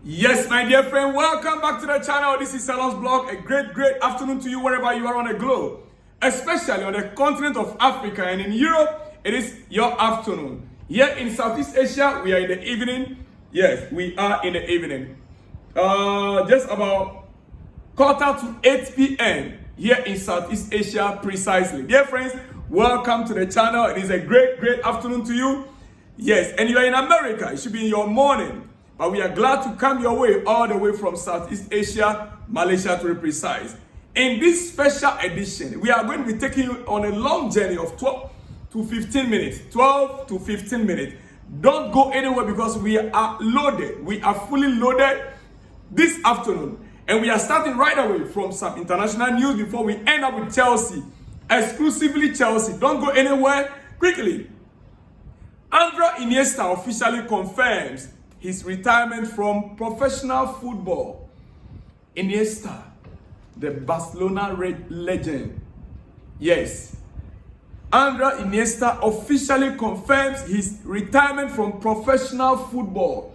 Yes, my dear friend, welcome back to the channel. This is Salon's Blog. A great afternoon to you wherever you are on the globe, especially on the continent of Africa, and in Europe, it is your afternoon. Here in Southeast Asia, we are in the evening. Yes, we are in the evening. Just about 7:45 p.m. here in Southeast Asia precisely. Dear friends, welcome to the channel. It is a great afternoon to you. Yes, and you are in America. It should be in your morning. But we are glad to come your way all the way from Southeast Asia, Malaysia to be precise. In this special edition, we are going to be taking you on a long journey of 12 to 15 minutes. 12 to 15 minutes. Don't go anywhere because we are loaded. We are fully loaded this afternoon. And we are starting right away from some international news before we end up with Chelsea. Exclusively Chelsea. Don't go anywhere. Quickly. Andrea Iniesta officially confirms his retirement from professional football. Iniesta, the Barcelona legend. Yes. Andrea Iniesta officially confirms his retirement from professional football.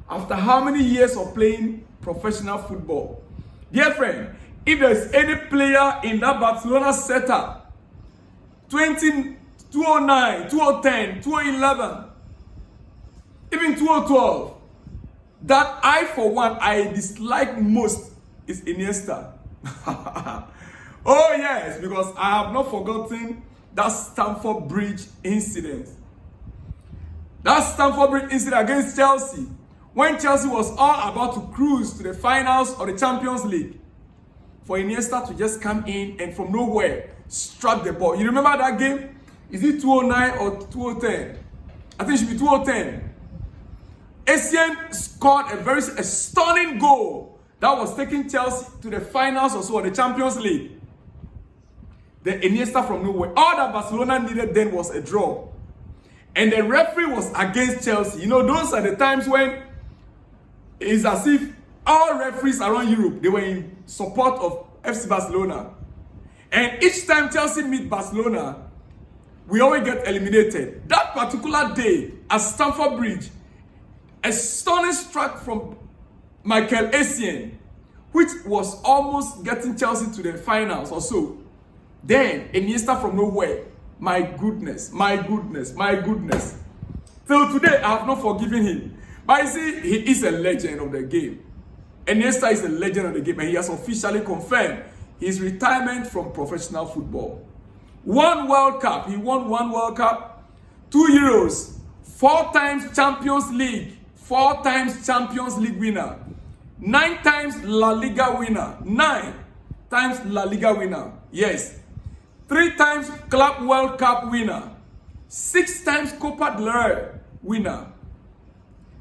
After how many years of playing professional football? Dear friend, if there's any player in that Barcelona setup, 2009, 2010, 2011, even 2012, that I, for one, I dislike most is Iniesta. Oh yes, because I have not forgotten that Stamford Bridge incident. That Stamford Bridge incident against Chelsea, when Chelsea was all about to cruise to the finals of the Champions League, for Iniesta to just come in and from nowhere struck the ball. You remember that game? Is it 2009 or 2010? I think it should be 2010. Essien scored a very stunning goal that was taking Chelsea to the finals or so of the Champions League. The Iniesta from nowhere. All that Barcelona needed then was a draw. And the referee was against Chelsea. You know, those are the times when it's as if all referees around Europe, they were in support of FC Barcelona. And each time Chelsea meet Barcelona, we always get eliminated. That particular day at Stamford Bridge, a stunning strike from Michael Essien, which was almost getting Chelsea to the finals or so. Then Iniesta from nowhere. My goodness. Till today, I have not forgiven him. But you see, he is a legend of the game. Iniesta is a legend of the game, and he has officially confirmed his retirement from professional football. One World Cup. He won one World Cup, 2 Euros, 4 times Champions League. 4 times Champions League winner, 9 times La Liga winner, 9 times La Liga winner, yes, 3 times Club World Cup winner, 6 times Copa del Rey winner,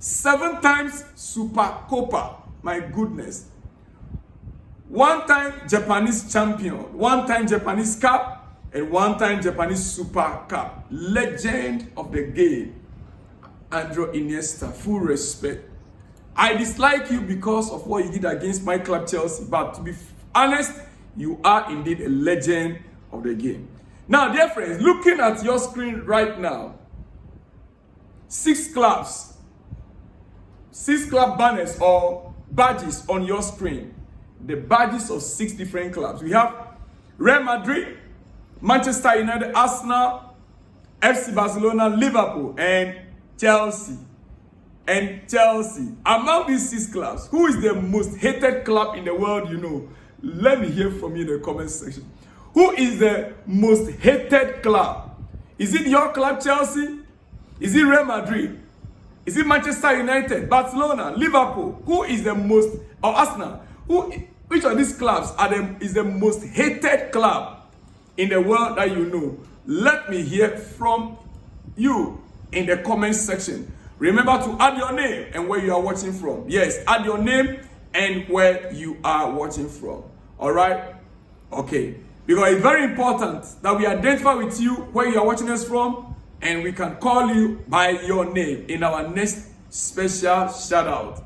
7 times Super Copa, my goodness, 1 time Japanese champion, 1 time Japanese Cup, and 1 time Japanese Super Cup. Legend of the game. Andrea Iniesta, full respect. I dislike you because of what you did against my club Chelsea, but to be honest, you are indeed a legend of the game. Now, dear friends, looking at your screen right now, 6 clubs, 6 club banners or badges on your screen. The badges of 6 different clubs. We have Real Madrid, Manchester United, Arsenal, FC Barcelona, Liverpool, and Chelsea. Among these 6 clubs, who is the most hated club in the world, you know? Let me hear from you in the comment section. Who is the most hated club? Is it your club, Chelsea? Is it Real Madrid? Is it Manchester United, Barcelona, Liverpool? Who is the most, or Arsenal? Which of these clubs is the most hated club in the world that you know? Let me hear from you in the comment section. Remember to add your name and where you are watching from. Yes, add your name and where you are watching from. All right? Okay. Because it's very important that we identify with you where you are watching us from, and we can call you by your name in our next special shout out.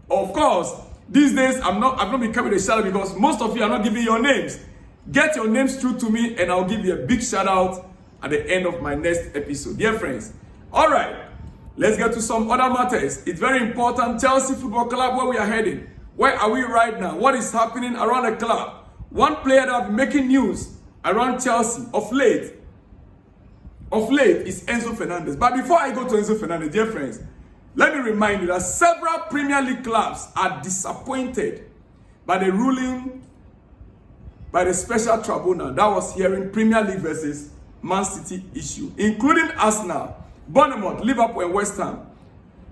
Of course, these days I'm not becoming a shout out because most of you are not giving your names. Get your names through to me and I'll give you a big shout out at the end of my next episode. Dear friends, all right. let's get to some other matters. It's very important. Chelsea Football Club, where we are heading. Where are we right now? What is happening around the club? One player that has been making news around Chelsea of late is Enzo Fernandez. But before I go to Enzo Fernandez, dear friends, let me remind you that several Premier League clubs are disappointed by the ruling by the special tribunal that was hearing Premier League versus Man City issue, including Arsenal, Bournemouth, Liverpool, and West Ham.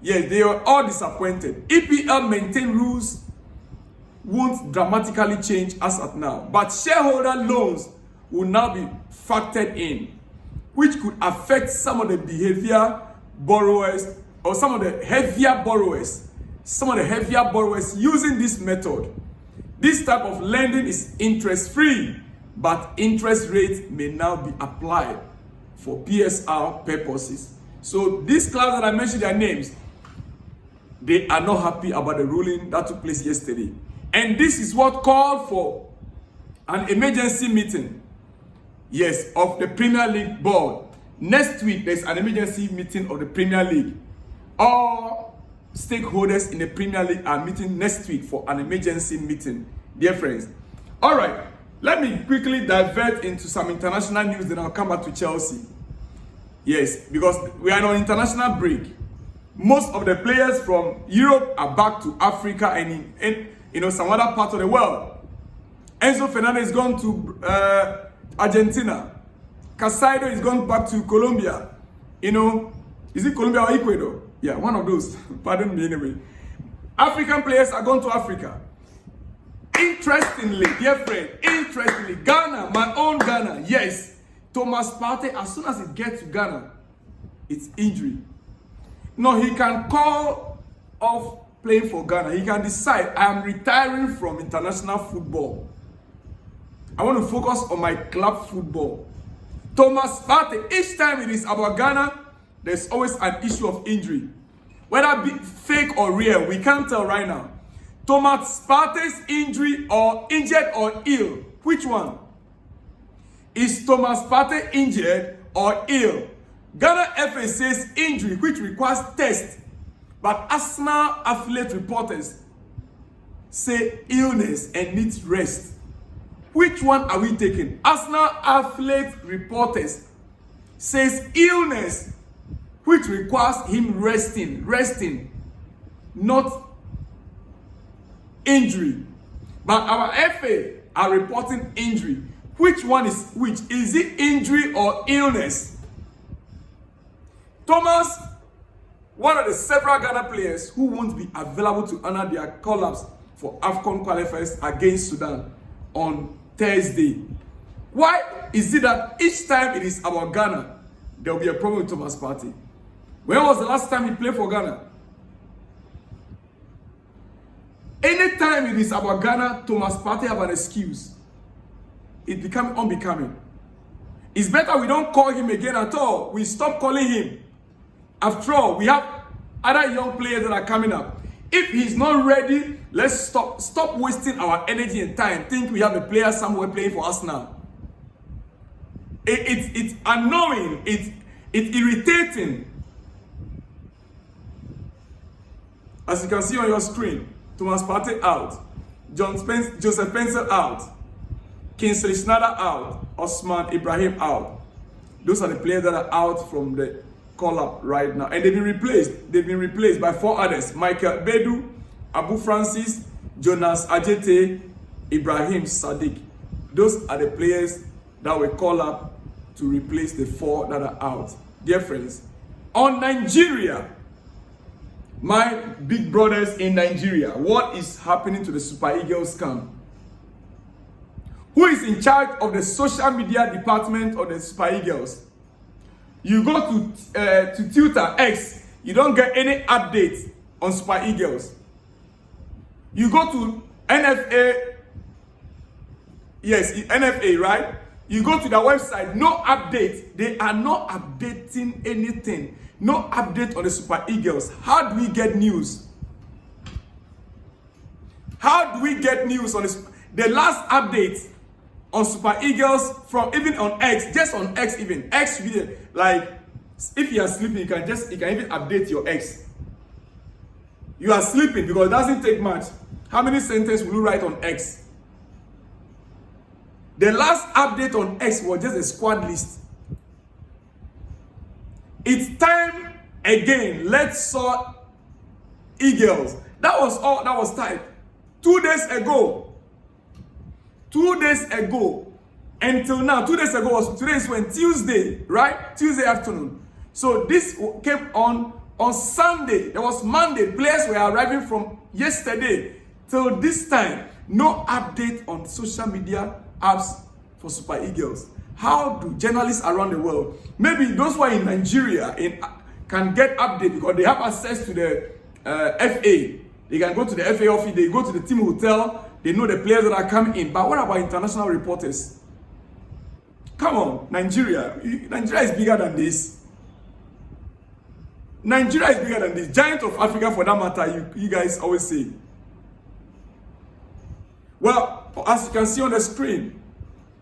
Yes, they were all disappointed. EPL maintained rules won't dramatically change as at now, but shareholder loans will now be factored in, which could affect some of the behavior borrowers or some of the heavier borrowers using this method. This type of lending is interest-free, but interest rates may now be applied for PSR purposes. So these clubs that I mentioned their names, they are not happy about the ruling that took place yesterday. And this is what called for an emergency meeting, yes, of the Premier League board. Next week, there's an emergency meeting of the Premier League. All stakeholders in the Premier League are meeting next week for an emergency meeting, dear friends. All right, let me quickly divert into some international news, then I'll come back to Chelsea. Yes, because we are on international break. Most of the players from Europe are back to Africa and in some other parts of the world. Enzo Fernandez is gone to Argentina. Casado is gone back to Colombia. Is it Colombia or Ecuador? Yeah, one of those. Pardon me anyway. African players are gone to Africa. Interestingly, dear friend, Ghana, my own Ghana, yes. Thomas Partey, as soon as it gets to Ghana, it's injury. No, he can call off playing for Ghana. He can decide, I am retiring from international football. I want to focus on my club football. Thomas Partey, each time it is about Ghana, there's always an issue of injury. Whether it be fake or real, we can't tell right now. Thomas Partey's injury or injured or ill, which one? Is Thomas Partey injured or ill? Ghana FA says injury, which requires test. But Arsenal affiliate reporters say illness and needs rest. Which one are we taking? Arsenal affiliate reporters says illness, which requires him resting, not injury. But our FA are reporting injury. Which one is which? Is it injury or illness? Thomas, one of the several Ghana players who won't be available to honor their call-ups for AFCON qualifiers against Sudan on Thursday. Why is it that each time it is about Ghana, there will be a problem with Thomas Partey? When was the last time he played for Ghana? Anytime it is about Ghana, Thomas Partey have an excuse. It becomes unbecoming. It's better we don't call him again at all. We stop calling him. After all, we have other young players that are coming up. If he's not ready, let's stop wasting our energy and time. Think we have a player somewhere playing for us now. It's annoying. It's irritating. As you can see on your screen, Thomas Partey out, Joseph Pencil out, Kingsley Sneijder out, Osman Ibrahim out. Those are the players that are out from the call-up right now. And they've been replaced by four others. Michael Bedu, Abu Francis, Jonas Ajete, Ibrahim Sadiq. Those are the players that will call up to replace the four that are out. Dear friends, on Nigeria, my big brothers in Nigeria, what is happening to the Super Eagles camp? Who is in charge of the social media department of the Super Eagles? You go to Twitter, X, you don't get any updates on Super Eagles. You go to NFA, yes, NFA, right? You go to their website, no update. They are not updating anything. No update on the Super Eagles. How do we get news? How do we get news on this? The last update on Super Eagles from even on X, just on X even, X video, like If you are sleeping, you can even update your X. You are sleeping because it doesn't take much. How many sentences will you write on X? The last update on X was just a squad list. It's time again. Let's sort Eagles. That was all that was typed 2 days ago. 2 days ago. Until now, 2 days ago was today is when Tuesday, right? Tuesday afternoon. So this came on Sunday. There was Monday. Players were arriving from yesterday till this time. No update on social media apps for Super Eagles. How do journalists around the world, maybe those who are in Nigeria, can get update because they have access to the FA. They can go to the FA office. They go to the team hotel. They know the players that are coming in. But what about international reporters? Come on, Nigeria. Nigeria is bigger than this. Nigeria is bigger than this. Giant of Africa, for that matter, you guys always say. Well, as you can see on the screen,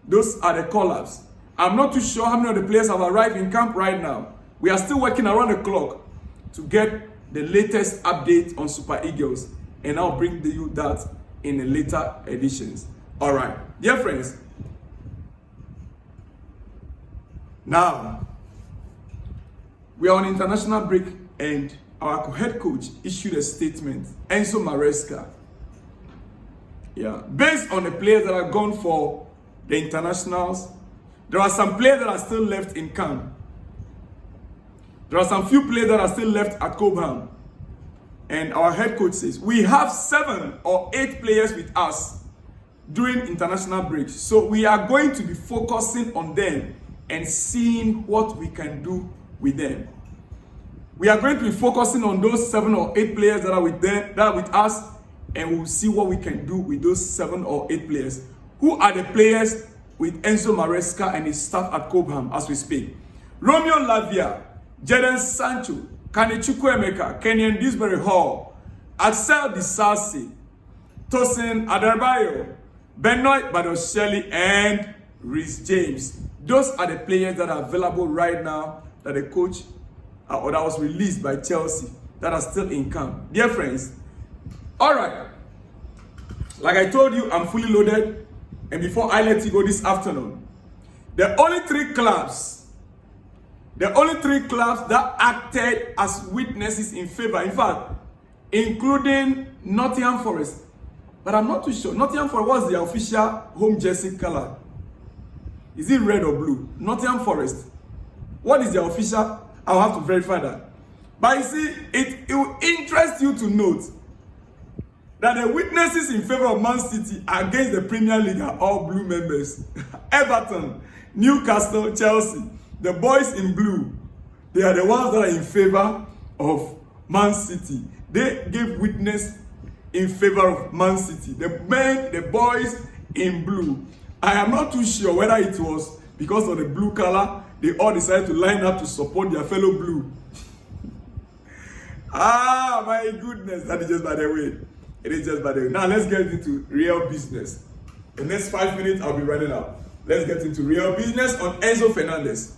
those are the call-ups. I'm not too sure how many of the players have arrived in camp right now. We are still working around the clock to get the latest update on Super Eagles, and I'll bring you that in the later editions. All right, dear friends. Now, we are on international break, and our head coach issued a statement, Enzo Maresca. Yeah, based on the players that have gone for the internationals, there are some players that are still left in camp. There are some few players that are still left at Cobham. And our head coach says, we have 7 or 8 players with us during international breaks. So we are going to be focusing on them and seeing what we can do with them. We are going to be focusing on those 7 or 8 players that are with them, that are with us, and we'll see what we can do with those 7 or 8 players. Who are the players with Enzo Maresca and his staff at Cobham as we speak? Romeo Lavia, Jadon Sancho, Kanechukwu Emeka, Kenyan Disbury Hall, Axel Disasi, Tosin Adarbayo, Benoit Badosheli, and Reece James. Those are the players that are available right now that the coach or that was released by Chelsea that are still in camp. Dear friends, all right, like I told you, I'm fully loaded, and before I let you go this afternoon, the only three clubs that acted as witnesses in favor, in fact, including Nottingham Forest, but I'm not too sure. Nottingham Forest was the official home jersey color. Is it red or blue? Nottingham Forest. What is the official? I'll have to verify that. But you see, it will interest you to note that the witnesses in favor of Man City against the Premier League are all blue members. Everton, Newcastle, Chelsea, the boys in blue, they are the ones that are in favor of Man City. They gave witness in favor of Man City. The boys in blue. I am not too sure whether it was because of the blue color, they all decided to line up to support their fellow blue. Ah, my goodness, that is just by the way. It is just by the way. Now let's get into real business. The next 5 minutes I'll be running out. Let's get into real business on Enzo Fernandez.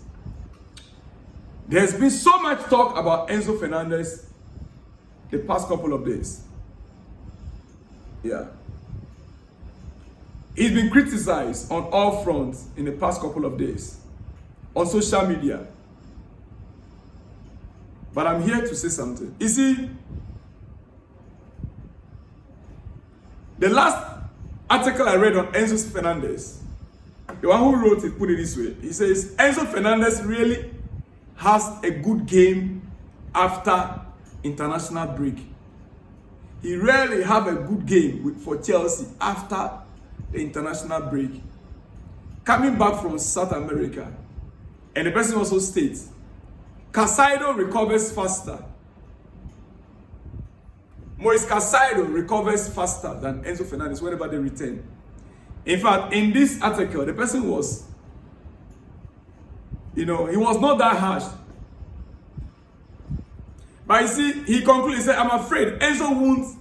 There's been so much talk about Enzo Fernandez the past couple of days. Yeah. He's been criticized on all fronts in the past couple of days on social media. But I'm here to say something. You see, the last article I read on Enzo Fernandez, the one who wrote it put it this way. He says, Enzo Fernandez really has a good game after international break. He rarely have a good game for Chelsea after the international break. Coming back from South America. And the person also states, Caicedo recovers faster. Moise Caicedo recovers faster than Enzo Fernandez whenever they return. In fact, in this article, the person was, he was not that harsh. But you see, he concluded, he said, I'm afraid Enzo won't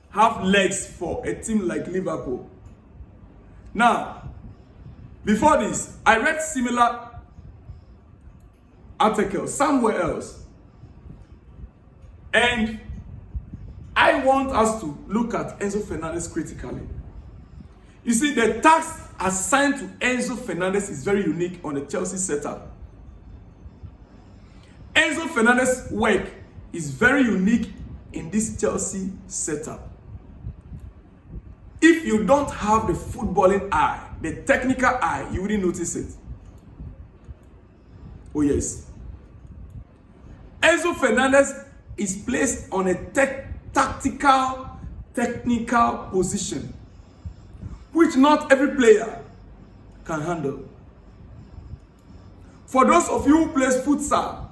have legs for a team like Liverpool. Now, before this, I read similar article somewhere else. And I want us to look at Enzo Fernandez critically. You see, the task assigned to Enzo Fernandez is very unique on the Chelsea setup. Enzo Fernandez's work is very unique in this Chelsea setup. If you don't have the footballing eye, the technical eye, you wouldn't notice it. Oh yes. Enzo Fernandez is placed on a tactical, technical position, which not every player can handle. For those of you who plays futsal,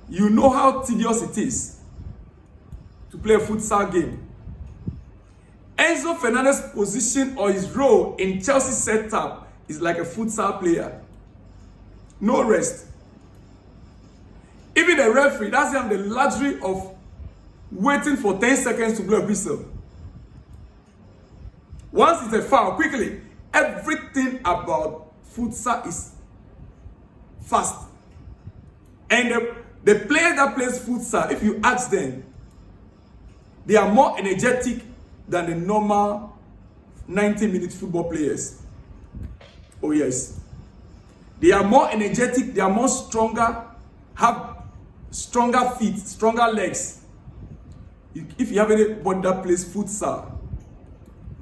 you know how tedious it is to play a futsal game. Enzo Fernandez's position or his role in Chelsea setup is like a futsal player. No rest. Even the referee doesn't have the luxury of waiting for 10 seconds to blow a whistle. Once it's a foul, quickly, everything about futsal is fast. And the players that plays futsal, if you ask them, they are more energetic than the normal 90-minute football players. Oh yes. They are more energetic, they are more stronger, have stronger feet, stronger legs. If you have anybody that plays futsal,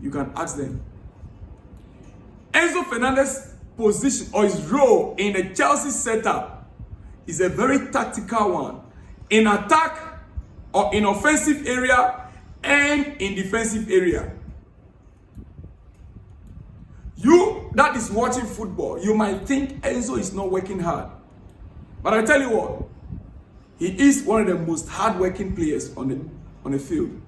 you can ask them. Enzo Fernandez's position or his role in the Chelsea setup is a very tactical one. In attack or in offensive area and in defensive area. You that is watching football, you might think Enzo is not working hard. But I tell you what, he is one of the most hard-working players on the field.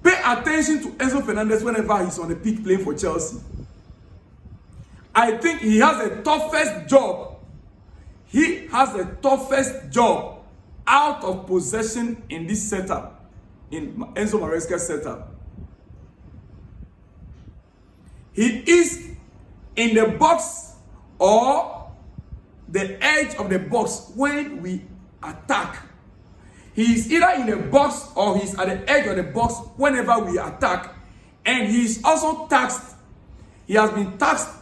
Pay attention to Enzo Fernandez whenever he's on the pitch playing for Chelsea. I think he has the toughest job. He has the toughest job out of possession in this setup, in Enzo Maresca's setup. He is in the box or the edge of the box when we attack. He is either in the box or he's at the edge of the box whenever we attack. And he is also tasked. He has been tasked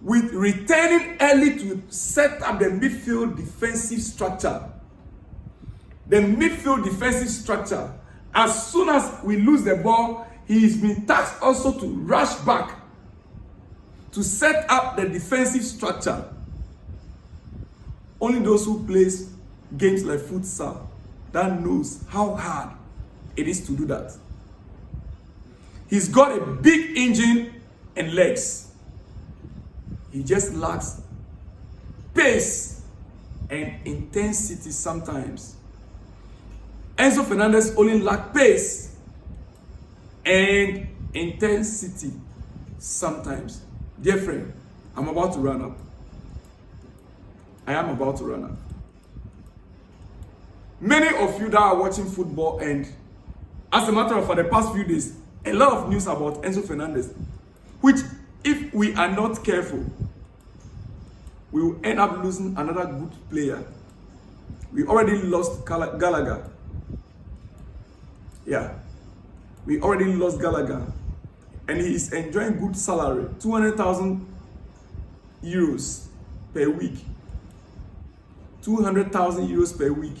with returning early to set up the midfield defensive structure. The midfield defensive structure. As soon as we lose the ball, he is being tasked also to rush back to set up the defensive structure. Only those who plays games like futsal that knows how hard it is to do that. He's got a big engine and legs. He just lacks pace and intensity sometimes. Enzo Fernandez only lacks pace and intensity sometimes. Dear friend, I'm about to run up. I am about to run up. Many of you that are watching football, and as a matter of fact, the past few days, a lot of news about Enzo Fernandez, which if we are not careful, we will end up losing another good player. We already lost Gallagher. Yeah, we already lost Gallagher. And he is enjoying good salary, 200,000 euros per week. 200,000 euros per week.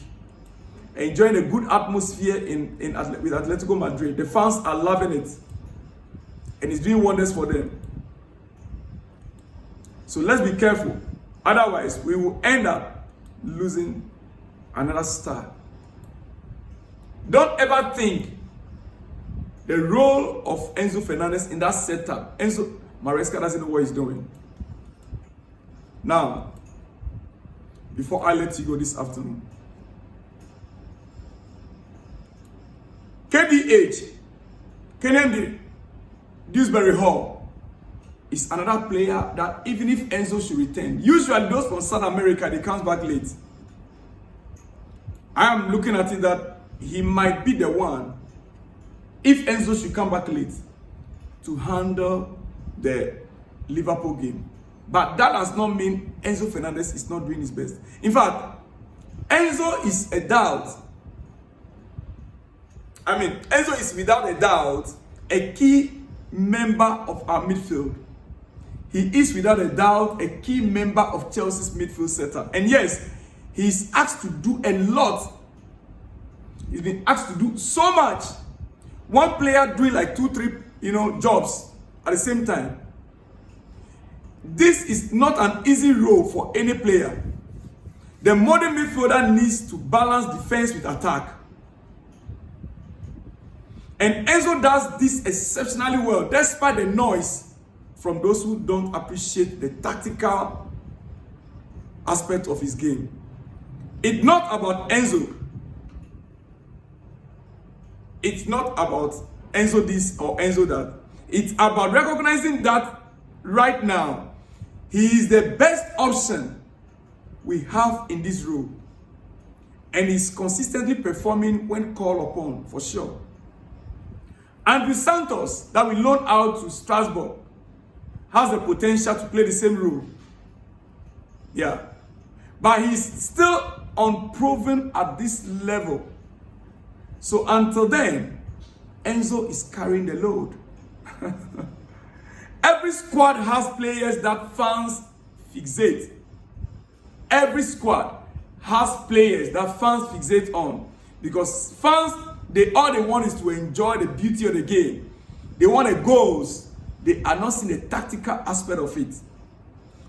Enjoying a good atmosphere with Atletico Madrid. The fans are loving it. And it's doing wonders for them. So let's be careful. Otherwise, we will end up losing another star. Don't ever think the role of Enzo Fernandez in that setup. Enzo Maresca doesn't know what he's doing. Now, before I let you go this afternoon, KDH, Kenyan Dewsbury Hall, is another player that even if Enzo should return, usually those from South America, they come back late. I am looking at it that he might be the one, if Enzo should come back late, to handle the Liverpool game. But that does not mean Enzo Fernandez is not doing his best. In fact, Enzo is a doubt. Enzo is without a doubt a key member of our midfield. He is without a doubt a key member of Chelsea's midfield setup. And yes, he is asked to do a lot. He's been asked to do so much. One player doing like 2-3, jobs at the same time. This is not an easy role for any player. The modern midfielder needs to balance defense with attack. And Enzo does this exceptionally well, despite the noise from those who don't appreciate the tactical aspect of his game. It's not about Enzo. It's not about Enzo this or Enzo that. It's about recognizing that right now, he is the best option we have in this role. And he's consistently performing when called upon, for sure. Andrew Santos, that we loaned out to Strasbourg, has the potential to play the same role. Yeah. But he's still unproven at this level. So until then, Enzo is carrying the load. Every squad has players that fans fixate. Every squad has players that fans fixate on. Because fans, all they want is to enjoy the beauty of the game. They want the goals. They are not seeing the tactical aspect of it.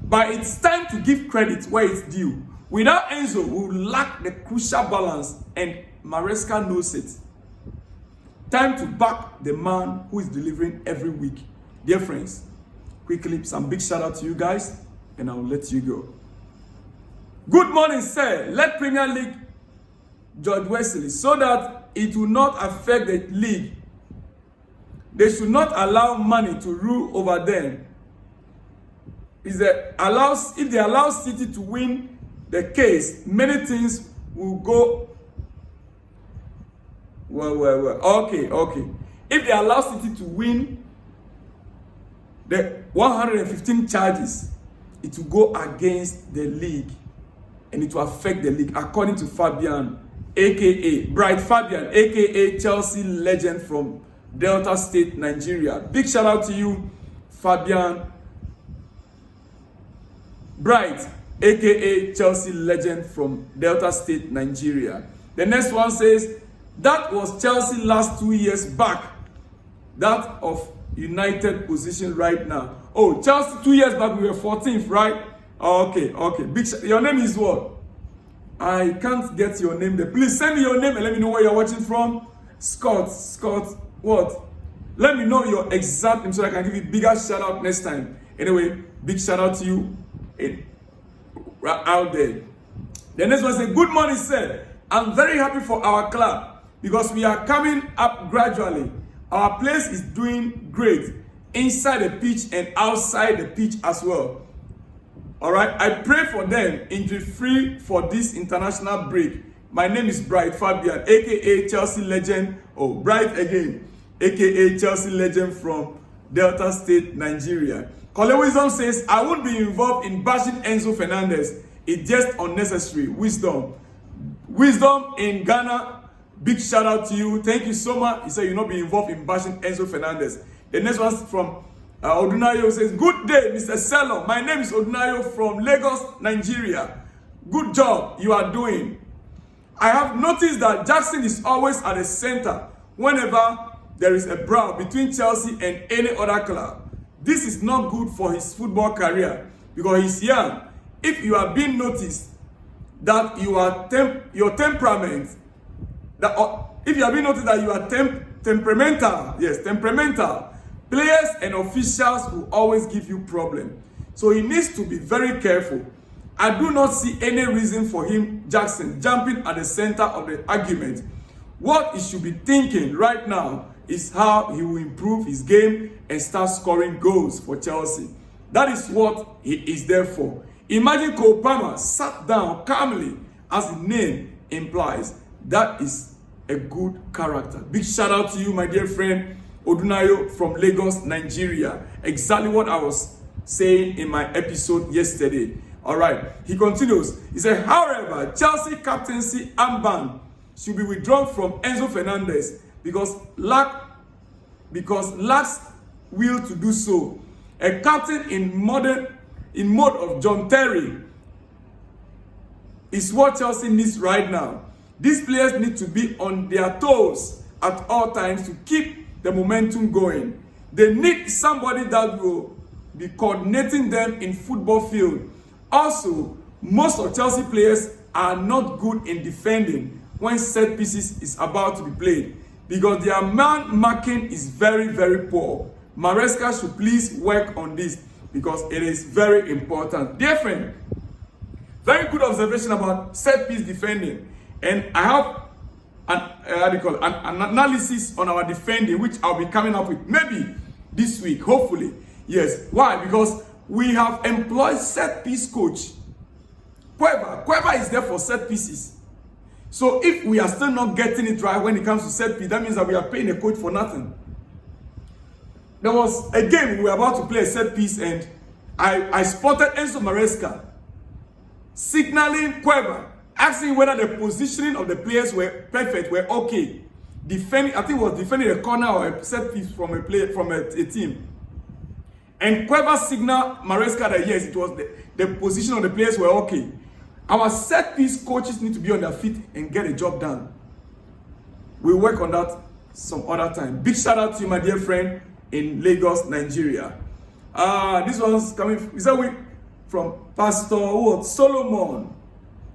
But it's time to give credit where it's due. Without Enzo, we will lack the crucial balance, and Maresca knows it. Time to back the man who is delivering every week. Dear friends, quickly, some big shout out to you guys, and I'll let you go. Good morning, sir. Let Premier League George Wesley so that it will not affect the league. They should not allow money to rule over them. If they allow City to win the case, many things will go well. Okay. If they allow City to win the 115 charges, it will go against the league and it will affect the league, according to Fabian, aka Bright Fabian, aka Chelsea legend from Delta State, Nigeria. Big shout out to you, Fabian Bright, aka Chelsea legend from Delta State, Nigeria. The next one says, that was Chelsea last 2 years back. That of United position right now. Oh, Chelsea 2 years back, we were 14th, right? Okay. Your name is what? I can't get your name there. Please send me your name and let me know where you're watching from. Scott, what? Let me know your exact name so I can give you a bigger shout out next time. Anyway, big shout out to you out there. The next one says, good morning, sir. I'm very happy for our club because we are coming up gradually. Our place is doing great inside the pitch and outside the pitch as well. All right, I pray for them injury-free for this international break. My name is Bright Fabian, aka Chelsea legend. Oh, Bright again, aka Chelsea legend from Delta State, Nigeria. Kole Wisdom says, I won't be involved in bashing Enzo Fernandez. It's just unnecessary. Wisdom in Ghana, big shout out to you. Thank you so much. He said you'll not be involved in bashing Enzo Fernandez. The next one's from Odunayo says, good day, Mr. Sello. My name is Odunayo from Lagos, Nigeria. Good job you are doing. I have noticed that Jackson is always at the center whenever there is a brawl between Chelsea and any other club. This is not good for his football career because he's young. If you are being noticed that you are your temperament, if you are being noticed that you are temperamental, players and officials will always give you problem. So he needs to be very careful. I do not see any reason for him, Jackson, jumping at the center of the argument. What he should be thinking right now is how he will improve his game and start scoring goals for Chelsea. That is what he is there for. Imagine Cole Palmer sat down calmly, as the name implies. That is a good character. Big shout out to you, my dear friend. Odunayo from Lagos, Nigeria. Exactly what I was saying in my episode yesterday. All right. He continues. He said, however, Chelsea captaincy armband should be withdrawn from Enzo Fernandez because lacks will to do so. A captain in mode of John Terry is what Chelsea needs right now. These players need to be on their toes at all times to keep the momentum going. They need somebody that will be coordinating them in football field. Also, most of Chelsea players are not good in defending when set pieces is about to be played because their man marking is very, very poor. Maresca should please work on this because it is very important. Dear friend, very good observation about set piece defending, and I have an analysis on our defending which I'll be coming up with maybe this week, hopefully. Yes. Why? Because we have employed set piece coach Cueva is there for set pieces. So if we are still not getting it right when it comes to set piece, that means that we are paying a coach for nothing. There was a game we were about to play a set piece, and I spotted Enzo Maresca signaling Cueva, asking whether the positioning of the players were perfect, were okay. Defending, I think it was defending a corner or a set piece from a team. And Cueva signaled Maresca that yes, it was the position of the players were okay. Our set piece coaches need to be on their feet and get a job done. We'll work on that some other time. Big shout out to you, my dear friend in Lagos, Nigeria. This one's coming from Pastor Solomon.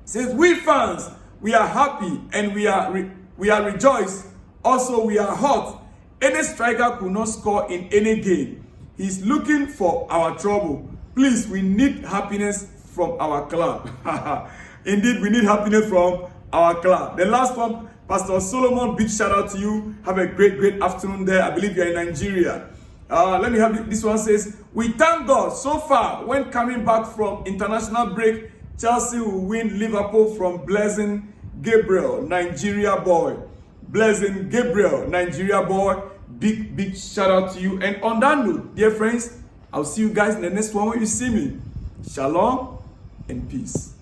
It says, we fans, we are happy and we are rejoiced. Also, we are hot. Any striker could not score in any game. He's looking for our trouble. Please, we need happiness from our club. Indeed, we need happiness from our club. The last one, Pastor Solomon, big shout out to you. Have a great afternoon there. I believe you're in Nigeria. Let me have this one. Says, we thank God so far when coming back from international break, Chelsea will win Liverpool from Blessing Gabriel, Nigeria boy. Blessing Gabriel, Nigeria boy. Big shout out to you. And on that note, dear friends, I'll see you guys in the next one when you see me. Shalom and peace.